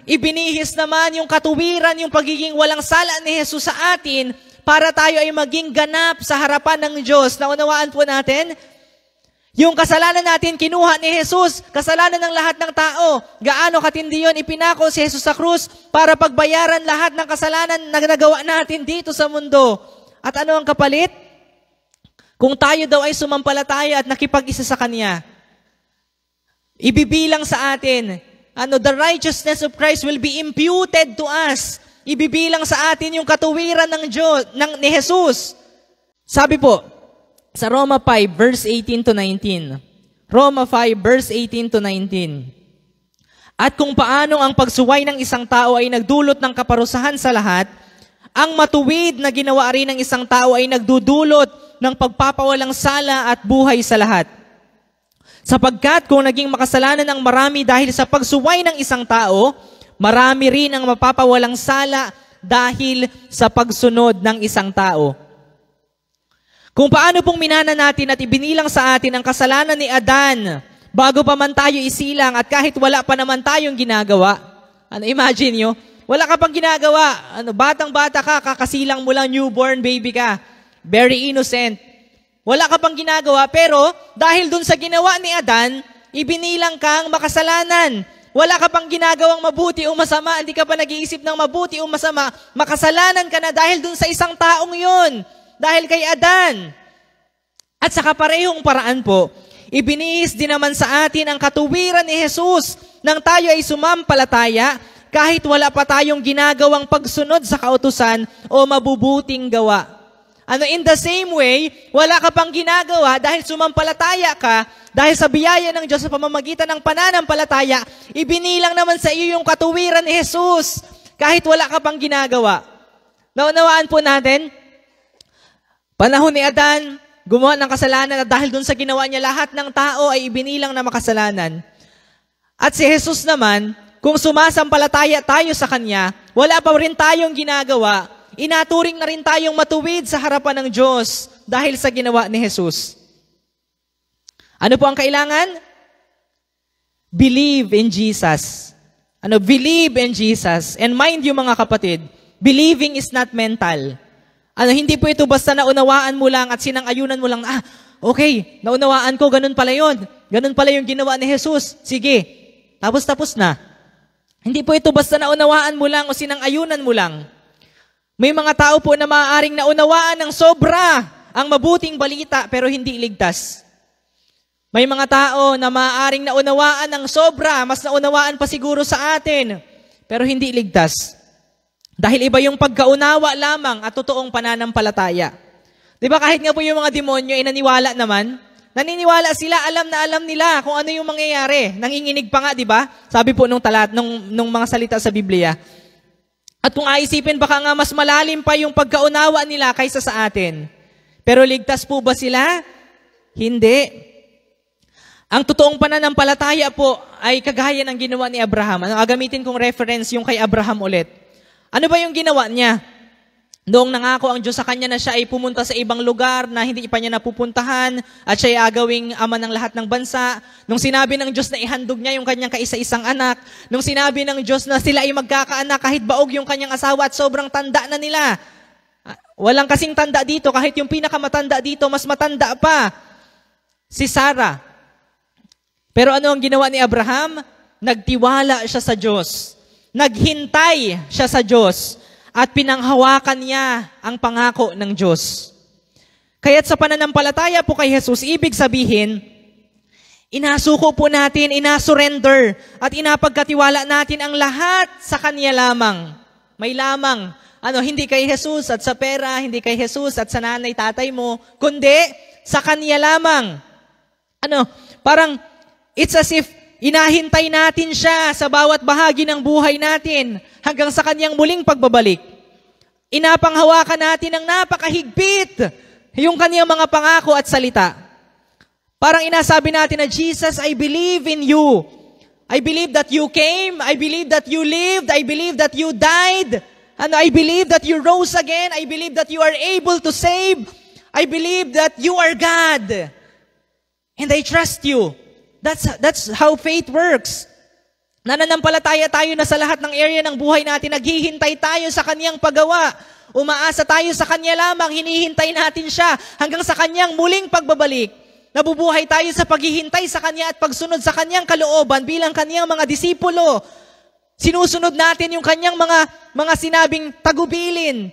ibinihis naman yung katuwiran, yung pagiging walang sala ni Jesus sa atin para tayo ay maging ganap sa harapan ng Diyos. Naunawaan po natin? Yung kasalanan natin, kinuha ni Jesus, kasalanan ng lahat ng tao. Gaano katindi yun, ipinako si Jesus sa krus para pagbayaran lahat ng kasalanan na nagawa natin dito sa mundo. At ano ang kapalit? Kung tayo daw ay sumampalataya at nakipag-isa sa Kanya, ibibilang sa atin, the righteousness of Christ will be imputed to us. Ibibilang sa atin yung katuwiran ng Diyos, ni Jesus. Sabi po, sa Roma 5, verse 18 to 19. Roma 5, verse 18 to 19. At kung paano ang pagsuway ng isang tao ay nagdulot ng kaparusahan sa lahat, ang matuwid na ginawa rin ng isang tao ay nagdudulot ng pagpapawalang sala at buhay sa lahat. Sapagkat kung naging makasalanan ang marami dahil sa pagsuway ng isang tao, marami rin ang mapapawalang sala dahil sa pagsunod ng isang tao. Kung paano pong minana natin at ibinilang sa atin ang kasalanan ni Adan bago pa man tayo isilang at kahit wala pa naman tayong ginagawa. Imagine nyo, wala ka pang ginagawa. Batang-bata ka, kakasilang mo lang, newborn baby ka. Very innocent. Wala ka pang ginagawa, pero dahil dun sa ginawa ni Adan, ibinilang kang makasalanan. Wala ka pang ginagawang mabuti o masama, hindi ka pa nag-iisip ng mabuti o masama, makasalanan ka na dahil dun sa isang taong yun. Dahil kay Adan. At sa kaparehong paraan po, ibinihis din naman sa atin ang katuwiran ni Jesus nang tayo ay sumampalataya kahit wala pa tayong ginagawang pagsunod sa kautusan o mabubuting gawa. In the same way, wala ka pang ginagawa dahil sumampalataya ka, dahil sa biyaya ng Diyos sa pamamagitan ng pananampalataya, ibinilang naman sa iyo yung katuwiran ni Jesus kahit wala ka pang ginagawa. Naunawaan po natin, panahon ni Adan, gumawa ng kasalanan at dahil dun sa ginawa niya, lahat ng tao ay ibinilang na makasalanan. At si Jesus naman, kung sumasampalataya tayo sa Kanya, wala pa rin tayong ginagawa, inaturing na rin tayong matuwid sa harapan ng Diyos dahil sa ginawa ni Jesus. Ano po ang kailangan? Believe in Jesus. Believe in Jesus. And mind you mga kapatid, believing is not mental. Hindi po ito basta naunawaan mo lang at sinang-ayunan mo lang, okay, naunawaan ko, ganun pala yun. Ganun pala yung ginawa ni Jesus. Sige, tapos na. Hindi po ito basta naunawaan mo lang o sinang-ayunan mo lang. May mga tao po na maaaring naunawaan ng sobra ang mabuting balita pero hindi ligtas. May mga tao na maaaring naunawaan ng sobra, mas naunawaan pa siguro sa atin, pero hindi ligtas. Dahil iba yung pagkaunawa lamang at totoong pananampalataya. Di ba kahit nga po yung mga demonyo ay naniwala naman? Naniniwala sila, alam na alam nila kung ano yung mangyayari. Nanginginig pa nga, di ba? Sabi po nung mga salita sa Biblia. At kung aisipin, baka nga mas malalim pa yung pagkaunawa nila kaysa sa atin. Pero ligtas po ba sila? Hindi. Ang totoong pananampalataya po ay kagaya ng ginawa ni Abraham. Gagamitin kong reference yung kay Abraham ulit. Ano ba yung ginawa niya? Noong nangako ang Diyos sa kanya na siya ay pumunta sa ibang lugar na hindi pa niya napupuntahan at siya ay agawing ama ng lahat ng bansa. Nung sinabi ng Diyos na ihandog niya yung kanyang kaisa-isang anak, nung sinabi ng Diyos na sila ay magkakaanak kahit baog yung kanyang asawa at sobrang tanda na nila. Walang kasing tanda dito, kahit yung pinakamatanda dito, mas matanda pa. Si Sarah. Pero ano ang ginawa ni Abraham? Nagtiwala siya sa Diyos. Naghintay siya sa Diyos. At pinanghawakan niya ang pangako ng Diyos. Kaya't sa pananampalataya po kay Jesus, ibig sabihin, inasuko po natin, inasurrender, at inapagkatiwala natin ang lahat sa Kanya lamang. May lamang. Hindi kay Jesus at sa pera, hindi kay Jesus at sa nanay, tatay mo, kundi sa Kanya lamang. Parang it's as if inahintay natin siya sa bawat bahagi ng buhay natin hanggang sa Kanyang muling pagbabalik. Inapanghawakan natin ng napakahigpit yung kaniyang mga pangako at salita. Parang inasabi natin na, Jesus, I believe in you. I believe that you came. I believe that you lived. I believe that you died. And I believe that you rose again. I believe that you are able to save. I believe that you are God. And I trust you. That's how faith works. Nananampalataya tayo na sa lahat ng area ng buhay natin, naghihintay tayo sa Kanyang paggawa. Umaasa tayo sa Kanya lamang, hinihintay natin siya hanggang sa Kanyang muling pagbabalik. Nabubuhay tayo sa paghihintay sa Kanya at pagsunod sa Kanyang kalooban bilang Kanyang mga disipulo. Sinusunod natin yung Kanyang mga sinabing tagubilin.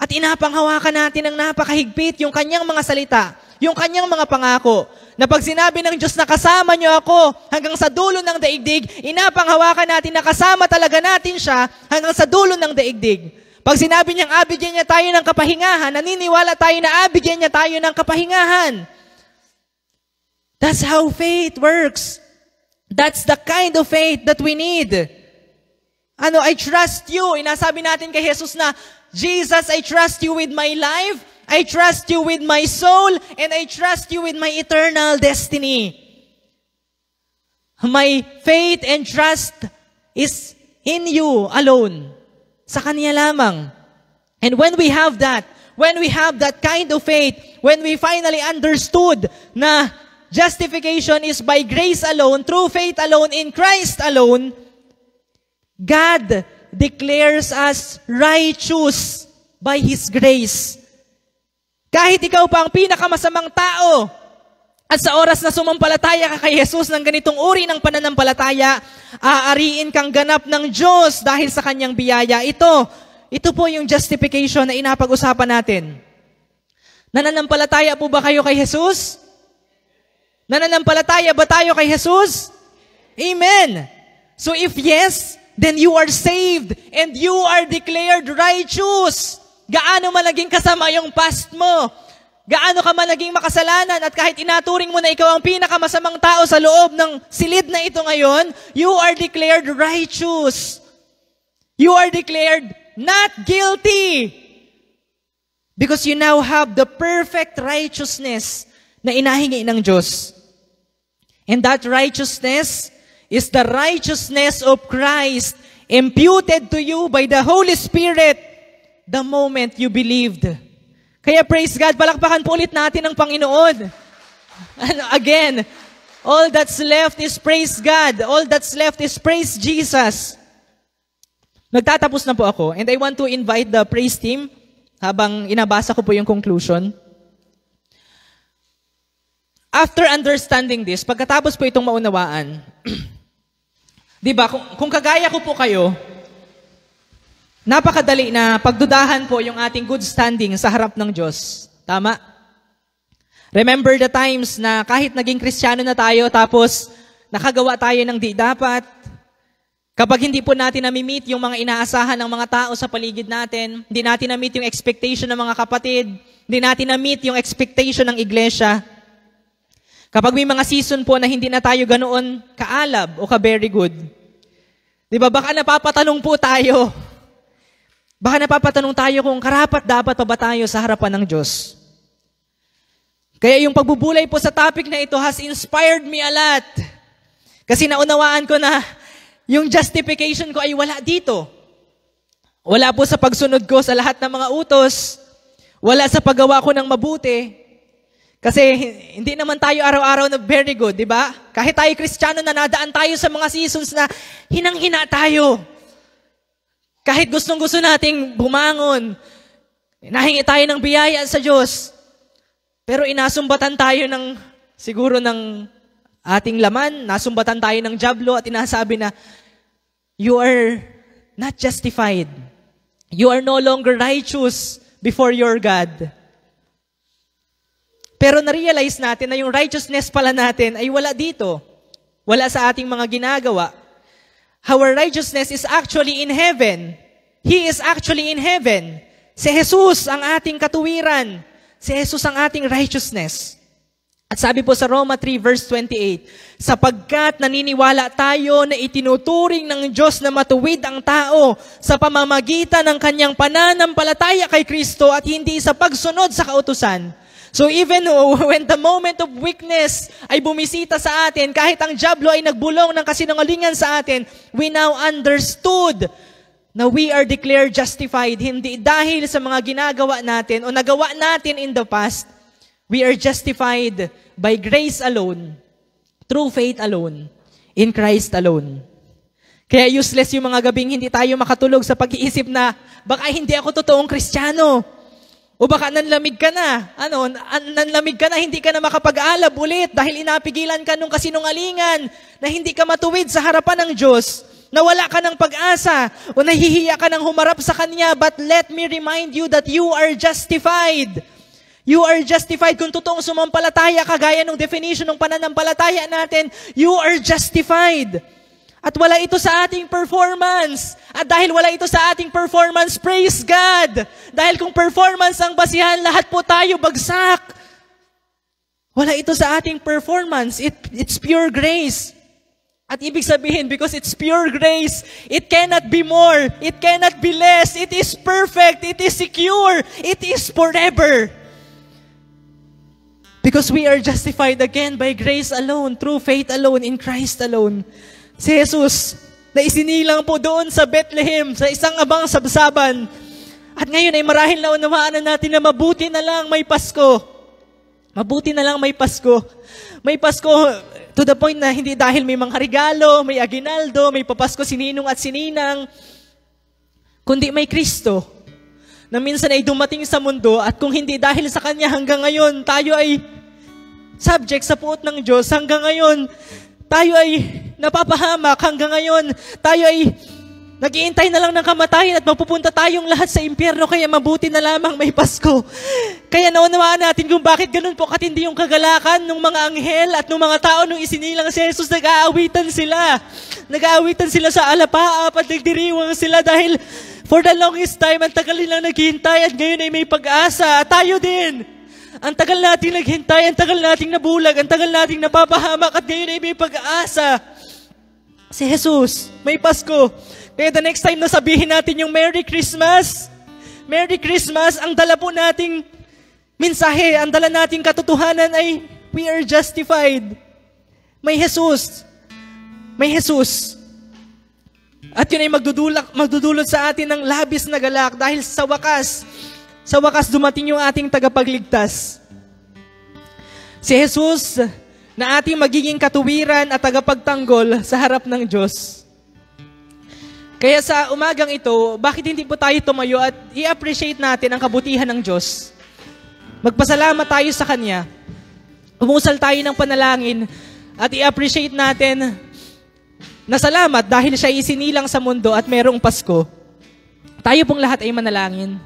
At inapanghawakan natin ng napakahigpit yung Kanyang mga salita, yung Kanyang mga pangako. Na pag sinabi ng Diyos na kasama niyo ako hanggang sa dulo ng daigdig, inapanghawakan natin na kasama talaga natin siya hanggang sa dulo ng daigdig. Pag sinabi niyang abigyan niya tayo ng kapahingahan, naniniwala tayo na abigyan niya tayo ng kapahingahan. That's how faith works. That's the kind of faith that we need. I trust you. Inasabi natin kay Jesus na, Jesus, I trust you with my life. I trust you with my soul, and I trust you with my eternal destiny. My faith and trust is in you alone. Sa Kanya lamang. And when we have that kind of faith, when we finally understood na justification is by grace alone, through faith alone, in Christ alone, God declares us righteous by His grace. Kahit ikaw pa ang pinakamasamang tao, at sa oras na sumampalataya ka kay Jesus ng ganitong uri ng pananampalataya, aariin kang ganap ng Diyos dahil sa Kanyang biyaya. Ito po yung justification na inapag-usapan natin. Nananampalataya po ba kayo kay Jesus? Nananampalataya ba tayo kay Jesus? Amen! So if yes, then you are saved and you are declared righteous. Gaano man naging kasama yung past mo, gaano ka man naging makasalanan, at kahit inaturing mo na ikaw ang pinakamasamang tao sa loob ng silid na ito ngayon, you are declared righteous. You are declared not guilty. Because you now have the perfect righteousness na inahingi ng Diyos. And that righteousness is the righteousness of Christ imputed to you by the Holy Spirit the moment you believed. Kaya praise God, palakpakan po ulit natin ang Panginoon. Again, all that's left is praise God. All that's left is praise Jesus. Nagtatapos na po ako, and I want to invite the praise team habang inabasa ko po yung conclusion. After understanding this, pagkatapos po itong maunawaan, di ba, kung kagaya ko po kayo, napakadali na pagdudahan po yung ating good standing sa harap ng Diyos. Tama? Remember the times na kahit naging Kristiyano na tayo, tapos nakagawa tayo ng di dapat, kapag hindi po natin na-meet yung mga inaasahan ng mga tao sa paligid natin, hindi natin na-meet yung expectation ng mga kapatid, hindi natin na-meet yung expectation ng iglesia, kapag may mga season po na hindi na tayo ganoon kaalab o ka-very good, di ba, baka napapatanong po tayo, baka napapatanong tayo kung karapat dapat pa ba tayo sa harapan ng Diyos. Kaya yung pagbubulay po sa topic na ito has inspired me a lot. Kasi naunawaan ko na yung justification ko ay wala dito. Wala po sa pagsunod ko sa lahat ng mga utos. Wala sa paggawa ko ng mabuti. Kasi hindi naman tayo araw-araw na very good, di ba? Kahit tayo Kristiyano na nadaan tayo sa mga seasons na hinang-hina tayo. Kahit gustong-gusto nating bumangon, nahingi tayo ng biyaya sa Diyos, pero inasumbatan tayo siguro ng ating laman, nasumbatan tayo ng jablo at inasabi na, you are not justified. You are no longer righteous before your God. Pero na-realize natin na yung righteousness pala natin ay wala dito. Wala sa ating mga ginagawa. Our righteousness is actually in heaven. He is actually in heaven. Si Jesus ang ating katuwiran. Si Jesus ang ating righteousness. At sabi po sa Roma 3 verse 28, sapagkat naniniwala tayo na itinuturing ng Diyos na matuwid ang tao sa pamamagitan ng kanyang pananampalataya kay Kristo at hindi sa pagsunod sa kautusan. So even when the moment of weakness ay bumisita sa atin, kahit ang dyablo ay nagbulong ng kasinungalingan sa atin, we now understood na we are declared justified. Hindi dahil sa mga ginagawa natin o nagawa natin in the past, we are justified by grace alone, through faith alone, in Christ alone. Kaya useless yung mga gabing hindi tayo makatulog sa pag-iisip na baka hindi ako totoong Kristiyano. O baka nanlamig ka na. Nanlamig ka na, hindi ka na makapag-alab ulit dahil inapigilan ka nung kasinungalingan na hindi ka matuwid sa harapan ng Diyos, na wala ka ng pag-asa o nahihiya ka ng humarap sa Kanya. But let me remind you that you are justified. You are justified. Kung totoong sumampalataya ka, gaya ng definition ng pananampalataya natin, you are justified. At wala ito sa ating performance. At dahil wala ito sa ating performance, praise God. Dahil kung performance ang basihan, lahat po tayo bagsak. Wala ito sa ating performance. It's pure grace. At ibig sabihin, because it's pure grace, it cannot be more. It cannot be less. It is perfect. It is secure. It is forever. Because we are justified again by grace alone, through faith alone, in Christ alone. Si Jesus, na isinilang po doon sa Bethlehem, sa isang abang sabsaban. At ngayon ay marahil na unawaan natin na mabuti na lang may Pasko. Mabuti na lang may Pasko. May Pasko to the point na hindi dahil may mga regalo, may aginaldo, may papasko si Ninong at si Ninang, kundi may Kristo na minsan ay dumating sa mundo at kung hindi dahil sa Kanya hanggang ngayon, tayo ay subject sa puot ng Diyos. Hanggang ngayon, tayo ay napapahamak. Hanggang ngayon, tayo ay nag-iintay na lang ng kamatayan at mapupunta tayong lahat sa impyerno. Kaya mabuti na lamang may Pasko. Kaya naunawaan natin kung bakit ganun po katindi yung kagalakan ng mga anghel at ng mga tao nung isinilang si Jesus. Nag-aawitan sila. Nag-aawitan sila sa alapaap at nagdiriwang sila dahil for the longest time, ang tagal nilang naghihintay at ngayon ay may pag-asa. At tayo din. Ang tagal nating naghintay, ang tagal nating nabulag, ang tagal nating napapahamak at ngayon ay may pag-asa. Si Jesus, may Pasko. Kaya the next time na sabihin natin yung Merry Christmas, Merry Christmas, ang dala po nating mensahe, ang dala nating katotohanan ay we are justified. May Jesus. May Jesus. At yun ay magdudulot sa atin ng labis na galak dahil sa wakas dumating yung ating tagapagligtas. Si Jesus na ating magiging katuwiran at tagapagtanggol sa harap ng Diyos. Kaya sa umagang ito, bakit hindi po tayo tumayo at i-appreciate natin ang kabutihan ng Diyos? Magpasalamat tayo sa Kanya. Umusal tayo ng panalangin at i-appreciate natin na salamat dahil siya isinilang sa mundo at merong Pasko. Tayo pong lahat ay manalangin.